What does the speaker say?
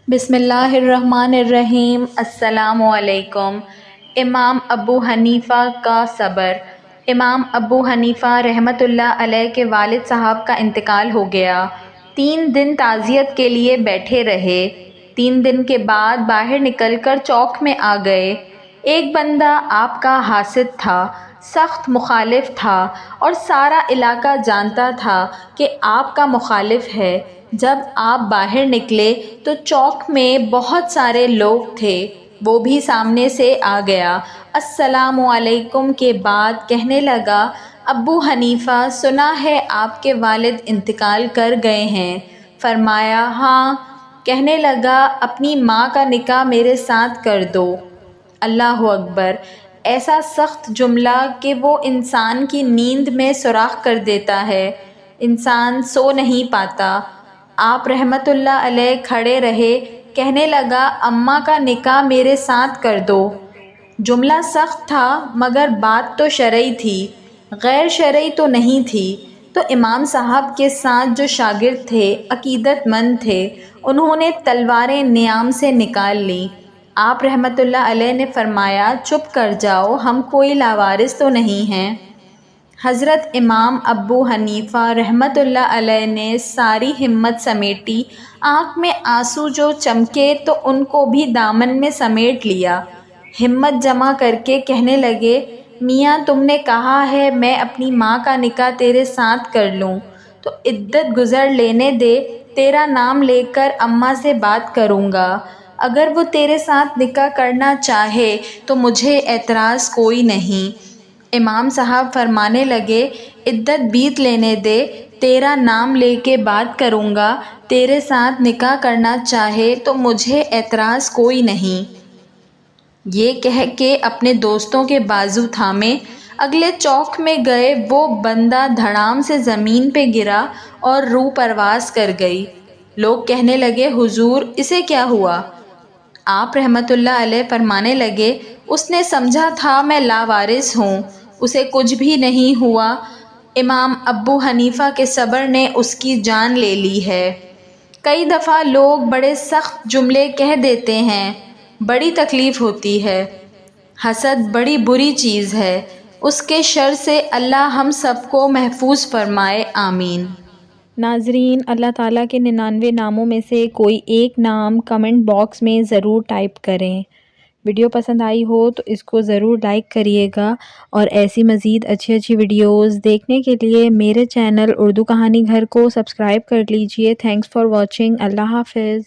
بسم اللہ الرحمن الرحیم۔ السلام علیکم۔ امام ابو حنیفہ کا صبر۔ امام ابو حنیفہ رحمۃ اللہ علیہ کے والد صاحب کا انتقال ہو گیا۔ 3 دن تعزیت کے لیے بیٹھے رہے۔ 3 دن کے بعد باہر نکل کر چوک میں آ گئے۔ ایک بندہ آپ کا حاسد تھا، سخت مخالف تھا اور سارا علاقہ جانتا تھا کہ آپ کا مخالف ہے۔ جب آپ باہر نکلے تو چوک میں بہت سارے لوگ تھے، وہ بھی سامنے سے آ گیا۔ السلام علیکم کے بعد کہنے لگا، ابو حنیفہ سنا ہے آپ کے والد انتقال کر گئے ہیں؟ فرمایا ہاں۔ کہنے لگا، اپنی ماں کا نکاح میرے ساتھ کر دو۔ اللہ اکبر! ایسا سخت جملہ کہ وہ انسان کی نیند میں سوراخ کر دیتا ہے، انسان سو نہیں پاتا۔ آپ رحمۃ اللہ علیہ کھڑے رہے، کہنے لگا، اماں کا نکاح میرے ساتھ کر دو۔ جملہ سخت تھا مگر بات تو شرعی تھی، غیر شرعی تو نہیں تھی۔ تو امام صاحب کے ساتھ جو شاگرد تھے، عقیدت مند تھے، انہوں نے تلواریں نیام سے نکال لیں۔ آپ رحمۃ اللہ علیہ نے فرمایا، چپ کر جاؤ، ہم کوئی لاوارث تو نہیں ہیں۔ حضرت امام ابو حنیفہ رحمۃ اللہ علیہ نے ساری ہمت سمیٹی، آنکھ میں آنسو جو چمکے تو ان کو بھی دامن میں سمیٹ لیا۔ ہمت جمع کر کے کہنے لگے، میاں تم نے کہا ہے میں اپنی ماں کا نکاح تیرے ساتھ کر لوں، تو عدت گزر لینے دے، تیرا نام لے کر اماں سے بات کروں گا۔ اگر وہ تیرے ساتھ نکاح کرنا چاہے تو مجھے اعتراض کوئی نہیں۔ امام صاحب فرمانے لگے، عدت بیت لینے دے، تیرا نام لے کے بات کروں گا، تیرے ساتھ نکاح کرنا چاہے تو مجھے اعتراض کوئی نہیں۔ یہ کہہ کے اپنے دوستوں کے بازو تھامے اگلے چوک میں گئے۔ وہ بندہ دھڑام سے زمین پہ گرا اور روح پرواز کر گئی۔ لوگ کہنے لگے، حضور اسے کیا ہوا؟ آپ رحمۃ اللہ علیہ فرمانے لگے، اس نے سمجھا تھا میں لاوارث ہوں، اسے کچھ بھی نہیں ہوا۔ امام ابو حنیفہ کے صبر نے اس کی جان لے لی ہے۔ کئی دفعہ لوگ بڑے سخت جملے کہہ دیتے ہیں، بڑی تکلیف ہوتی ہے۔ حسد بڑی بری چیز ہے، اس کے شر سے اللہ ہم سب کو محفوظ فرمائے، آمین۔ ناظرین، اللہ تعالیٰ کے 99 ناموں میں سے کوئی ایک نام کمنٹ باکس میں ضرور ٹائپ کریں۔ ویڈیو پسند آئی ہو تو اس کو ضرور لائک کریے گا، اور ایسی مزید اچھی ویڈیوز دیکھنے کے لیے میرے چینل اردو کہانی گھر کو سبسکرائب کر لیجئے۔ Thanks for watching. اللہ حافظ۔